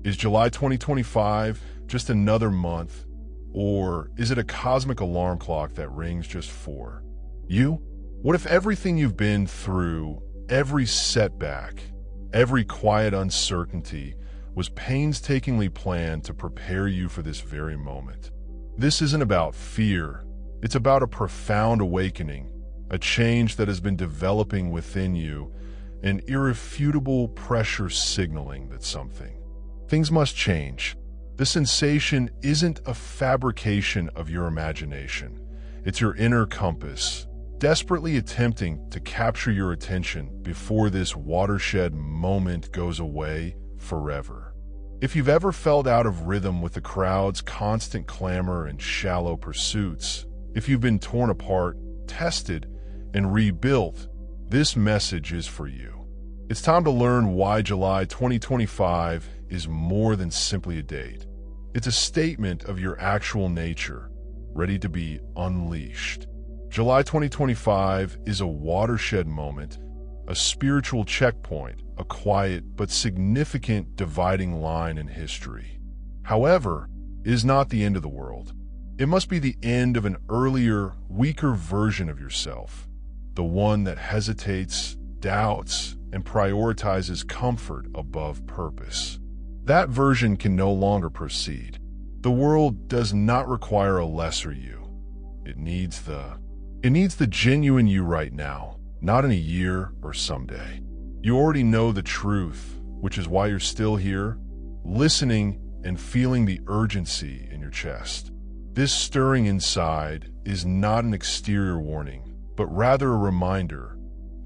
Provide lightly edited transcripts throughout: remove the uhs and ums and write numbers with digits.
Is July 2025 just another month, or is it a cosmic alarm clock that rings just for you? What if everything you've been through, every setback, every quiet uncertainty, was painstakingly planned to prepare you for this very moment? This isn't about fear. It's about a profound awakening, a change that has been developing within you, an irrefutable pressure signaling that things must change. The sensation isn't a fabrication of your imagination. It's your inner compass, desperately attempting to capture your attention before this watershed moment goes away forever. If you've ever felt out of rhythm with the crowd's constant clamor and shallow pursuits, if you've been torn apart, tested, and rebuilt, this message is for you. It's time to learn why July 2025 is more than simply a date. It's a statement of your actual nature, ready to be unleashed. July 2025 is a watershed moment, a spiritual checkpoint, a quiet but significant dividing line in history. However, it is not the end of the world. It must be the end of an earlier, weaker version of yourself, the one that hesitates, doubts, and prioritizes comfort above purpose. That version can no longer proceed. The world does not require a lesser you. It needs the genuine you right now, not in a year or someday. You already know the truth, which is why you're still here, listening and feeling the urgency in your chest. This stirring inside is not an exterior warning, but rather a reminder,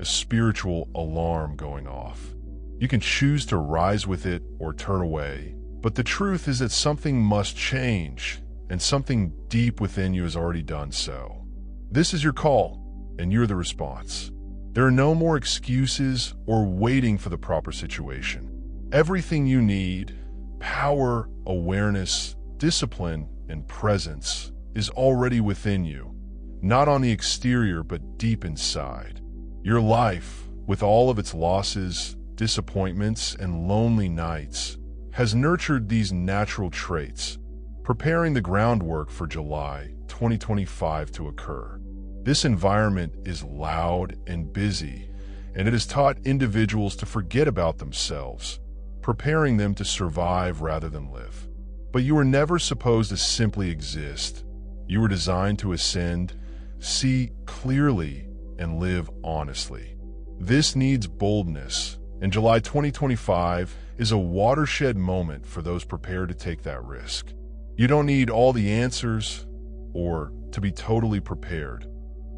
a spiritual alarm going off. You can choose to rise with it or turn away, but the truth is that something must change, and something deep within you has already done so. This is your call, and you're the response. There are no more excuses or waiting for the proper situation. Everything you need, power, awareness, discipline, and presence, is already within you, not on the exterior but deep inside. Your life, with all of its losses, disappointments, and lonely nights, has nurtured these natural traits, preparing the groundwork for July 2025 to occur. This environment is loud and busy, and it has taught individuals to forget about themselves, preparing them to survive rather than live. But you were never supposed to simply exist. You were designed to ascend, see clearly, and live honestly. This needs boldness, and July 2025 is a watershed moment for those prepared to take that risk. You don't need all the answers or to be totally prepared.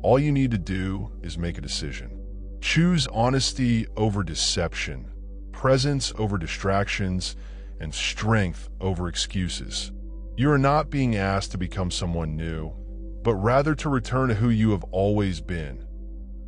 All you need to do is make a decision. Choose honesty over deception, presence over distractions, and strength over excuses. You are not being asked to become someone new, but rather to return to who you have always been.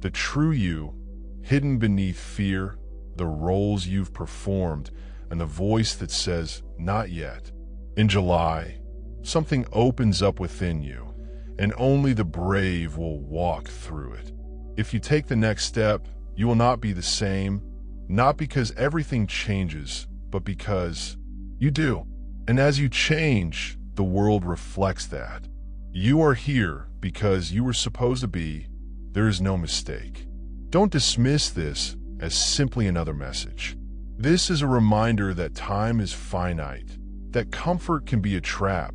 The true you, hidden beneath fear, the roles you've performed, and the voice that says, "Not yet." In July, something opens up within you, and only the brave will walk through it. If you take the next step, you will not be the same, not because everything changes, but because you do. And as you change, the world reflects that. You are here because you were supposed to be. There is no mistake. Don't dismiss this as simply another message. This is a reminder that time is finite, that comfort can be a trap,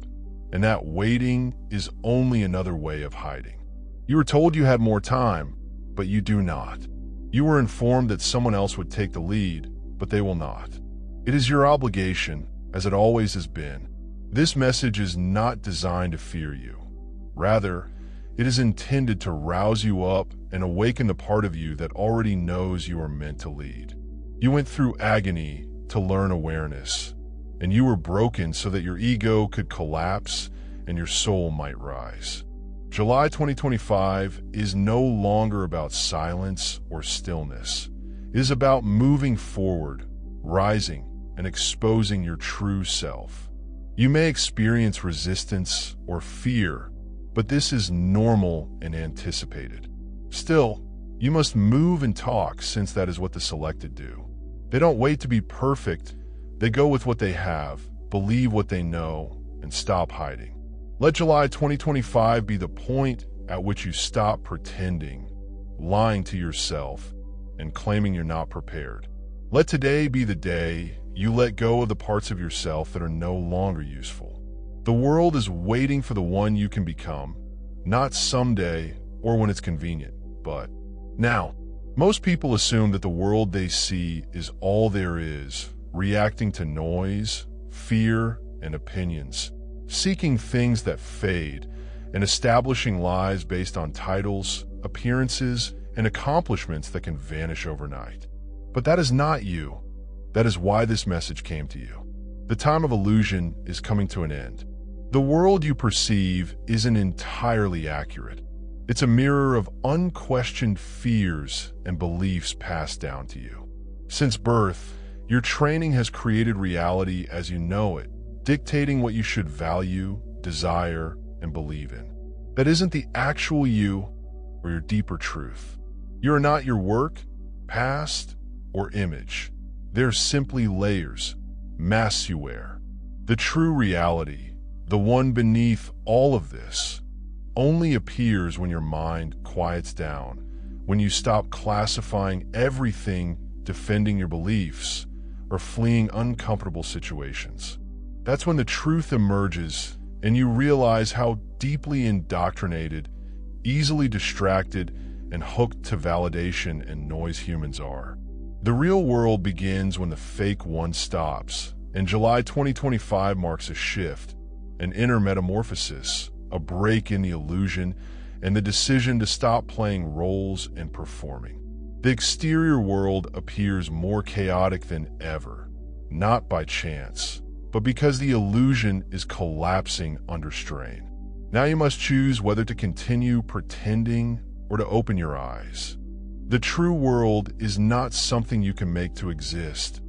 and that waiting is only another way of hiding. You were told you had more time, but you do not. You were informed that someone else would take the lead, but they will not. It is your obligation, as it always has been. This message is not designed to fear you. Rather, it is intended to rouse you up and awaken the part of you that already knows you are meant to lead. You went through agony to learn awareness, and you were broken so that your ego could collapse and your soul might rise. July 2025 is no longer about silence or stillness. It is about moving forward, rising, and exposing your true self. You may experience resistance or fear, but this is normal and anticipated. Still, you must move and talk, since that is what the selected do. They don't wait to be perfect, They go with what they have, believe what they know, and stop hiding. Let July 2025 be the point at which you stop pretending, lying to yourself, and claiming you're not prepared. Let today be the day you let go of the parts of yourself that are no longer useful. The world is waiting for the one you can become, not someday or when it's convenient, but now. Most people assume that the world they see is all there is, reacting to noise, fear, and opinions, seeking things that fade, and establishing lives based on titles, appearances, and accomplishments that can vanish overnight. But that is not you. That is why this message came to you. The time of illusion is coming to an end. The world you perceive isn't entirely accurate. It's a mirror of unquestioned fears and beliefs passed down to you. Since birth, your training has created reality as you know it, dictating what you should value, desire, and believe in. That isn't the actual you or your deeper truth. You are not your work, past, or image. They're simply layers, masks you wear. The true reality, the one beneath all of this, only appears when your mind quiets down, when you stop classifying everything, defending your beliefs, or fleeing uncomfortable situations. That's when the truth emerges and you realize how deeply indoctrinated, easily distracted, and hooked to validation and noise humans are. The real world begins when the fake one stops, and July 2025 marks a shift, an inner metamorphosis, a break in the illusion, and the decision to stop playing roles and performing. The exterior world appears more chaotic than ever, not by chance, but because the illusion is collapsing under strain. Now you must choose whether to continue pretending or to open your eyes. The true world is not something you can make to exist.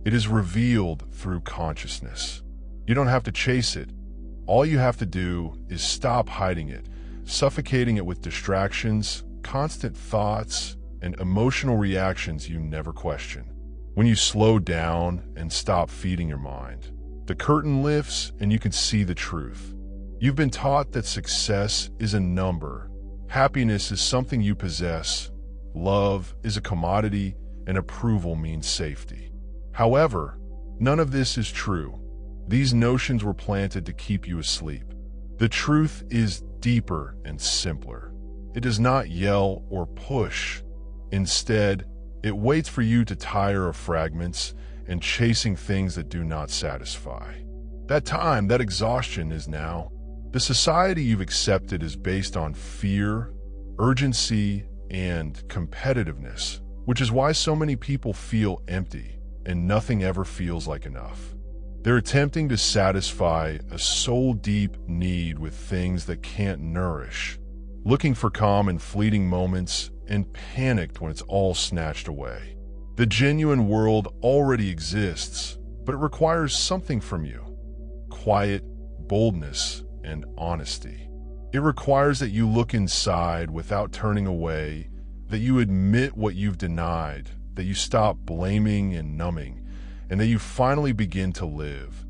It is revealed through consciousness. You don't have to chase it. All you have to do is stop hiding it, suffocating it with distractions, constant thoughts, and emotional reactions you never question. When you slow down and stop feeding your mind, the curtain lifts and you can see the truth. You've been taught that success is a number, happiness is something you possess, love is a commodity, and approval means safety. However, none of this is true. These notions were planted to keep you asleep. The truth is deeper and simpler. It does not yell or push. Instead, it waits for you to tire of fragments and chasing things that do not satisfy. That time, that exhaustion is now. The society you've accepted is based on fear, urgency, and competitiveness, which is why so many people feel empty and nothing ever feels like enough. They're attempting to satisfy a soul-deep need with things that can't nourish, looking for calm in fleeting moments and panicked when it's all snatched away. The genuine world already exists, but it requires something from you: quiet, boldness, and honesty. It requires that you look inside without turning away, that you admit what you've denied, that you stop blaming and numbing, and that you finally begin to live,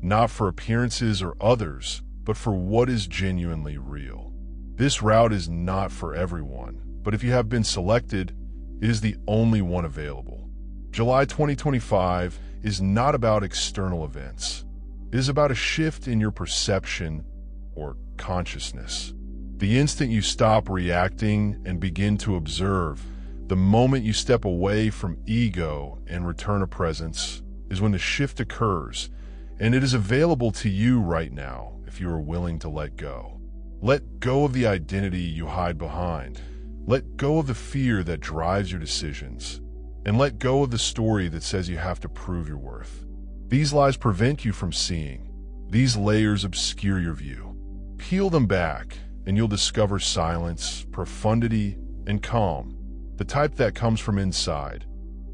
not for appearances or others, but for what is genuinely real. This route is not for everyone, but if you have been selected, it is the only one available. July 2025 is not about external events. It is about a shift in your perception or consciousness. The instant you stop reacting and begin to observe, the moment you step away from ego and return to presence, is when the shift occurs, and it is available to you right now if you are willing to let go. Let go of the identity you hide behind. Let go of the fear that drives your decisions, and let go of the story that says you have to prove your worth. These lies prevent you from seeing. These layers obscure your view. Peel them back, and you'll discover silence, profundity, and calm, the type that comes from inside,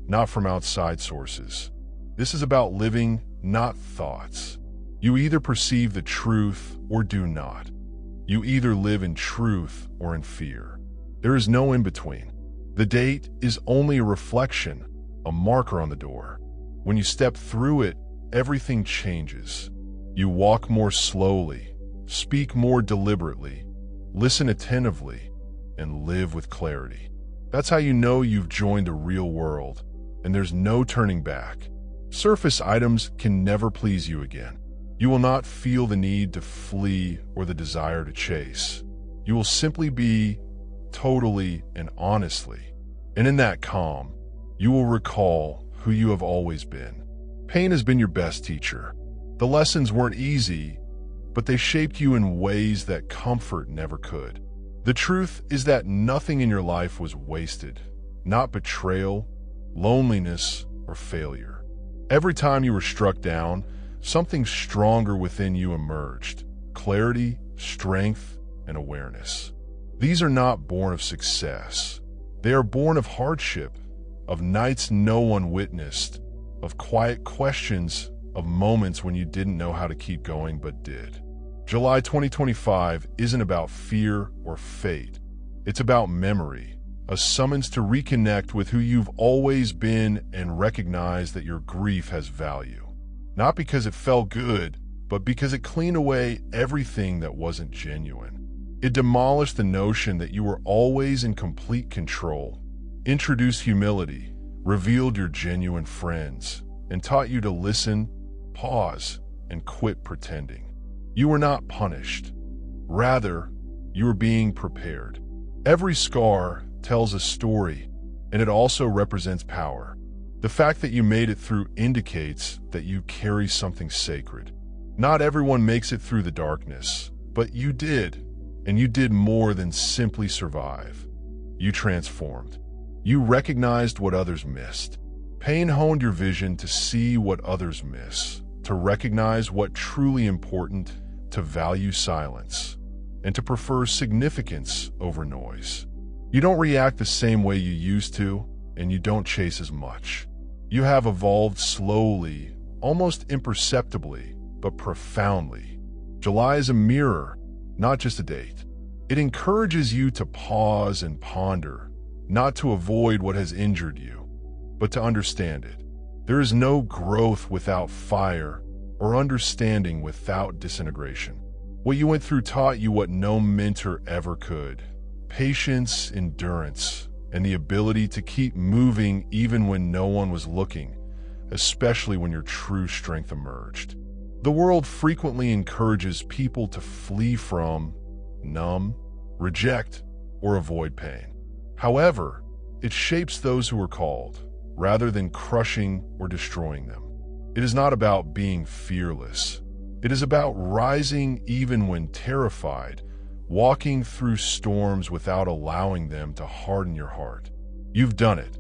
not from outside sources. This is about living, not thoughts. You either perceive the truth or do not. You either live in truth or in fear. There is no in between. The date is only a reflection, a marker on the door. When you step through it, everything changes. You walk more slowly, speak more deliberately, listen attentively, and live with clarity. That's how you know you've joined the real world, and there's no turning back. Surface items can never please you again. You will not feel the need to flee or the desire to chase. You will simply be totally and honestly. And in that calm, you will recall who you have always been. Pain has been your best teacher. The lessons weren't easy, but they shaped you in ways that comfort never could. The truth is that nothing in your life was wasted, not betrayal, loneliness, or failure. Every time you were struck down, something stronger within you emerged: clarity, strength, and awareness. These are not born of success. They are born of hardship, of nights no one witnessed, of quiet questions, of moments when you didn't know how to keep going but did. July 2025 isn't about fear or fate. It's about memory, a summons to reconnect with who you've always been and recognize that your grief has value. Not because it felt good, but because it cleaned away everything that wasn't genuine. It demolished the notion that you were always in complete control, introduced humility, revealed your genuine friends, and taught you to listen, pause, and quit pretending. You were not punished. Rather, you were being prepared. Every scar tells a story, and it also represents power. The fact that you made it through indicates that you carry something sacred. Not everyone makes it through the darkness, but you did, and you did more than simply survive. You transformed. You recognized what others missed. Pain honed your vision to see what others miss, to recognize what truly important, to value silence, and to prefer significance over noise. You don't react the same way you used to, and you don't chase as much. You have evolved slowly, almost imperceptibly, but profoundly. July is a mirror, not just a date. It encourages you to pause and ponder, not to avoid what has injured you, but to understand it. There is no growth without fire, or understanding without disintegration. What you went through taught you what no mentor ever could: patience, endurance, and the ability to keep moving even when no one was looking, especially when your true strength emerged. The world frequently encourages people to flee from, numb, reject, or avoid pain. However, it shapes those who are called, rather than crushing or destroying them. It is not about being fearless. It is about rising even when terrified, walking through storms without allowing them to harden your heart. You've done it.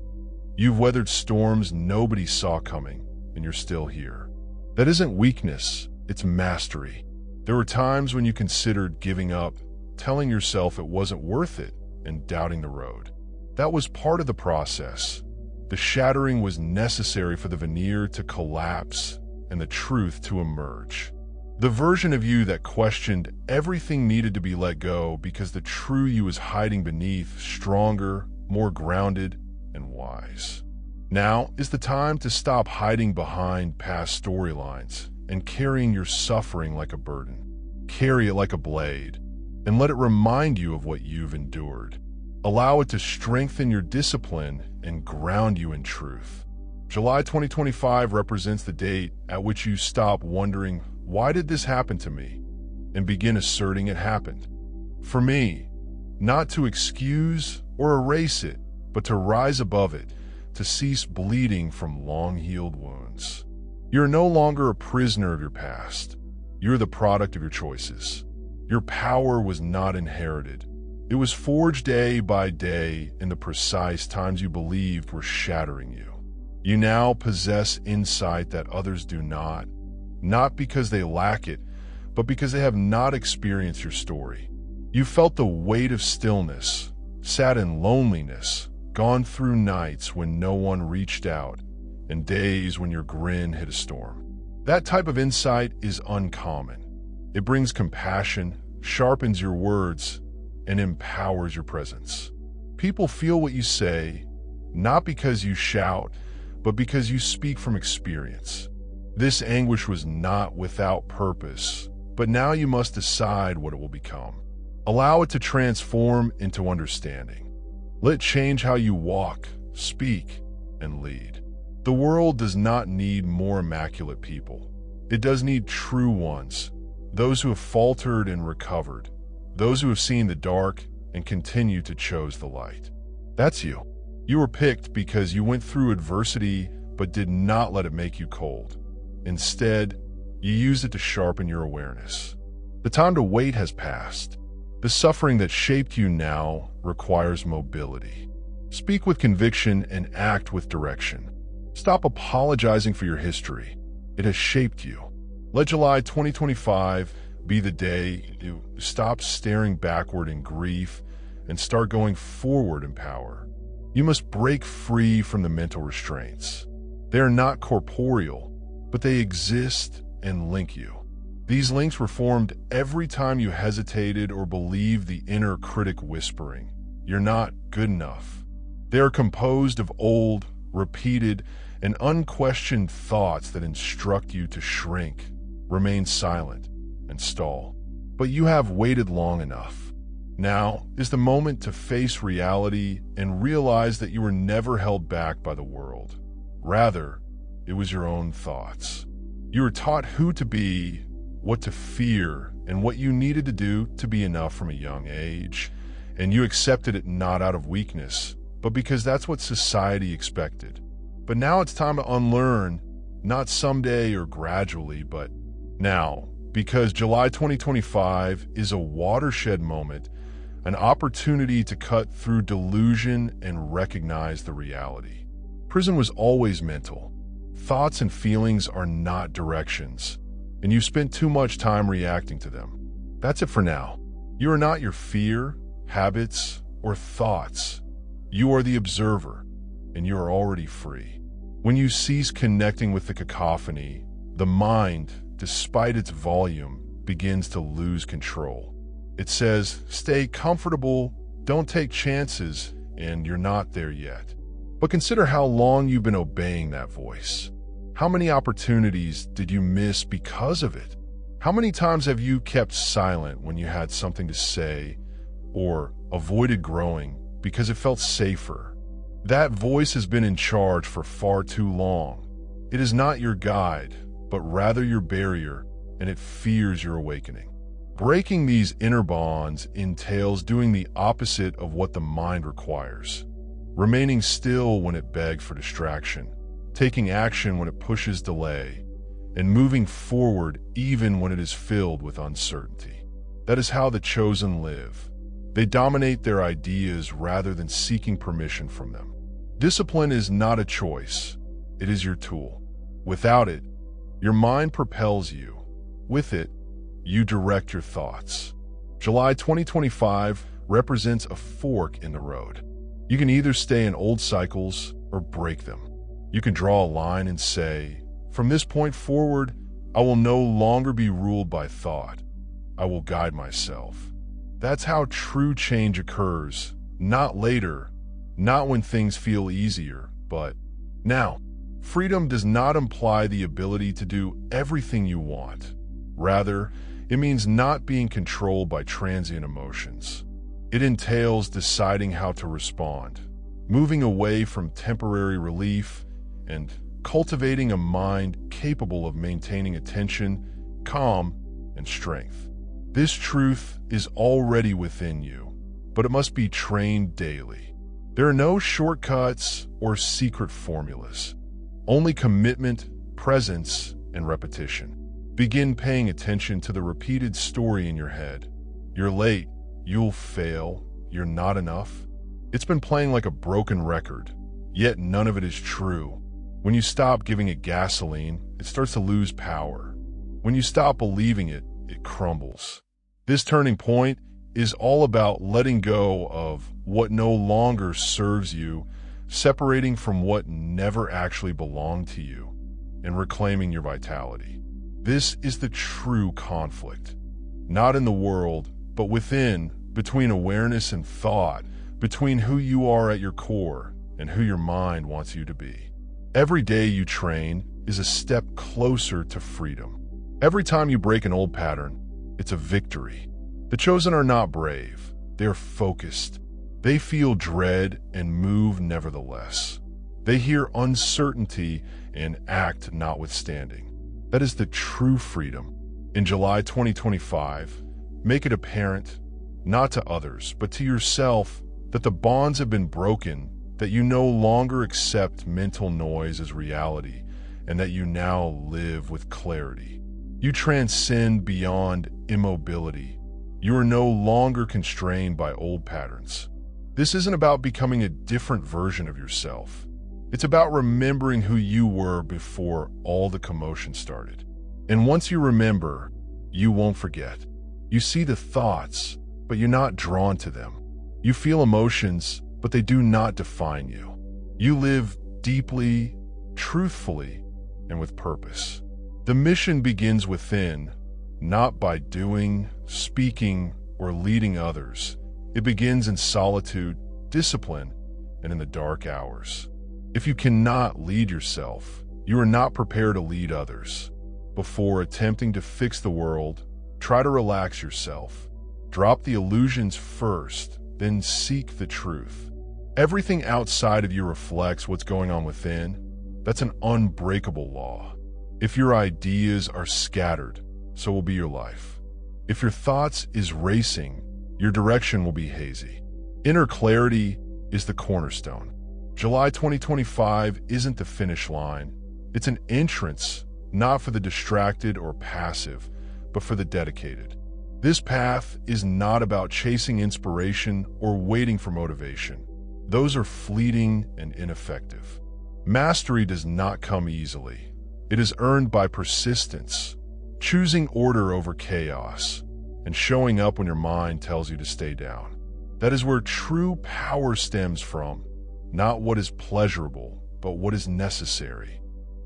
You've weathered storms nobody saw coming, and you're still here. That isn't weakness, it's mastery. There were times when you considered giving up, telling yourself it wasn't worth it, and doubting the road. That was part of the process. The shattering was necessary for the veneer to collapse and the truth to emerge. The version of you that questioned everything needed to be let go because the true you was hiding beneath, stronger, more grounded, and wise. Now is the time to stop hiding behind past storylines and carrying your suffering like a burden. Carry it like a blade, and let it remind you of what you've endured. Allow it to strengthen your discipline and ground you in truth. July 2025 represents the date at which you stop wondering, why did this happen to me? And begin asserting it happened. For me, not to excuse or erase it, but to rise above it, to cease bleeding from long-healed wounds. You're no longer a prisoner of your past. You're the product of your choices. Your power was not inherited. It was forged day by day in the precise times you believed were shattering you. You now possess insight that others do not because they lack it, but because they have not experienced your story. You felt the weight of stillness, sat in loneliness, gone through nights when no one reached out, and days when your grin hit a storm. That type of insight is uncommon. It brings compassion, sharpens your words, and empowers your presence. People feel what you say, not because you shout, but because you speak from experience. This anguish was not without purpose, but now you must decide what it will become. Allow it to transform into understanding. Let it change how you walk, speak, and lead. The world does not need more immaculate people. It does need true ones, those who have faltered and recovered, those who have seen the dark and continue to choose the light. That's you. You were picked because you went through adversity but did not let it make you cold. Instead, you used it to sharpen your awareness. The time to wait has passed. The suffering that shaped you now requires mobility. Speak with conviction and act with direction. Stop apologizing for your history. It has shaped you. Let July 2025 be the day you stop staring backward in grief and start going forward in power. You must break free from the mental restraints. They are not corporeal, but they exist and link you. These links were formed every time you hesitated or believed the inner critic whispering, "You're not good enough." They are composed of old, repeated, and unquestioned thoughts that instruct you to shrink, remain silent, and stall. But you have waited long enough. Now is the moment to face reality and realize that you were never held back by the world. Rather, it was your own thoughts. You were taught who to be, what to fear, and what you needed to do to be enough from a young age, and you accepted it not out of weakness, but because that's what society expected. But now it's time to unlearn, not someday or gradually, but now, because July 2025 is a watershed moment, an opportunity to cut through delusion and recognize the reality. Prison was always mental. Thoughts and feelings are not directions, and you've spent too much time reacting to them. That's it for now. You are not your fear, habits, or thoughts. You are the observer, and you are already free. When you cease connecting with the cacophony, the mind, despite its volume, begins to lose control. It says, stay comfortable, don't take chances, and you're not there yet. But consider how long you've been obeying that voice. How many opportunities did you miss because of it? How many times have you kept silent when you had something to say, or avoided growing because it felt safer? That voice has been in charge for far too long. It is not your guide, but rather your barrier, and it fears your awakening. Breaking these inner bonds entails doing the opposite of what the mind requires. Remaining still when it begs for distraction, taking action when it pushes delay, and moving forward even when it is filled with uncertainty. That is how the chosen live. They dominate their ideas rather than seeking permission from them. Discipline is not a choice, it is your tool. Without it, your mind propels you. With it, you direct your thoughts. July 2025 represents a fork in the road. You can either stay in old cycles or break them. You can draw a line and say, from this point forward, I will no longer be ruled by thought. I will guide myself. That's how true change occurs, not later, not when things feel easier, but now. Freedom does not imply the ability to do everything you want. Rather, it means not being controlled by transient emotions. It entails deciding how to respond, moving away from temporary relief, and cultivating a mind capable of maintaining attention, calm, and strength. This truth is already within you, but it must be trained daily. There are no shortcuts or secret formulas, only commitment, presence, and repetition. Begin paying attention to the repeated story in your head. You're late, you'll fail, you're not enough. It's been playing like a broken record, yet none of it is true. When you stop giving it gasoline, it starts to lose power. When you stop believing it, it crumbles. This turning point is all about letting go of what no longer serves you, separating from what never actually belonged to you, and reclaiming your vitality. This is the true conflict, not in the world, but within, between awareness and thought, between who you are at your core and who your mind wants you to be. Every day you train, is a step closer to freedom. Every time you break an old pattern, it's a victory. The chosen are not brave. They are focused. They feel dread and move nevertheless. They hear uncertainty and act notwithstanding. That is the true freedom. In July 2025, make it apparent, not to others, but to yourself, that the bonds have been broken, that you no longer accept mental noise as reality, and that you now live with clarity. You transcend beyond immobility. You are no longer constrained by old patterns. This isn't about becoming a different version of yourself. It's about remembering who you were before all the commotion started. And once you remember, you won't forget. You see the thoughts, but you're not drawn to them. You feel emotions, but they do not define you. You live deeply, truthfully, and with purpose. The mission begins within, not by doing, speaking, or leading others. It begins in solitude, discipline, and in the dark hours. If you cannot lead yourself, you are not prepared to lead others. Before attempting to fix the world, try to relax yourself. Drop the illusions first, then seek the truth. Everything outside of you reflects what's going on within. That's an unbreakable law. If your ideas are scattered, so will be your life. If your thoughts is racing, your direction will be hazy. Inner clarity is the cornerstone. July 2025 isn't the finish line. It's an entrance, not for the distracted or passive, but for the dedicated. This path is not about chasing inspiration or waiting for motivation. Those are fleeting and ineffective. Mastery does not come easily. It is earned by persistence, choosing order over chaos, and showing up when your mind tells you to stay down. That is where true power stems from, not what is pleasurable, but what is necessary.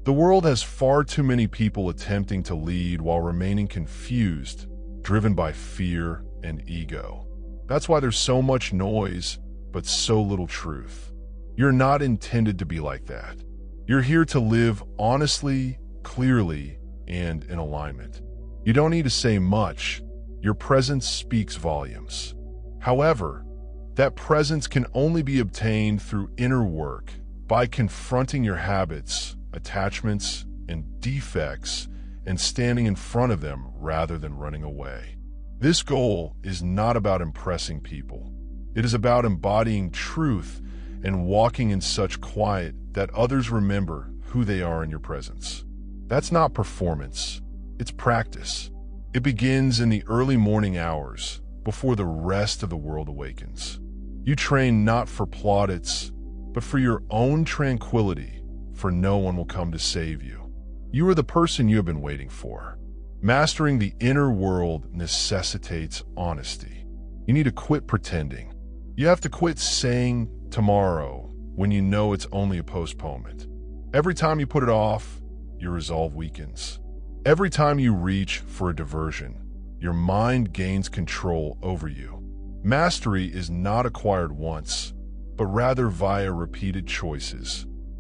The world has far too many people attempting to lead while remaining confused, driven by fear and ego. That's why there's so much noise, but so little truth. You're not intended to be like that. You're here to live honestly, clearly, and in alignment. You don't need to say much. Your presence speaks volumes. However, that presence can only be obtained through inner work, by confronting your habits, attachments, and defects, and standing in front of them rather than running away. This goal is not about impressing people. It is about embodying truth and walking in such quiet that others remember who they are in your presence. That's not performance, it's practice. It begins in the early morning hours, before the rest of the world awakens. You train not for plaudits, but for your own tranquility, for no one will come to save you. You are the person you have been waiting for. Mastering the inner world necessitates honesty. You need to quit pretending. You have to quit saying tomorrow when you know it's only a postponement. Every time you put it off, your resolve weakens. Every time you reach for a diversion, your mind gains control over you. Mastery is not acquired once, but rather via repeated choices.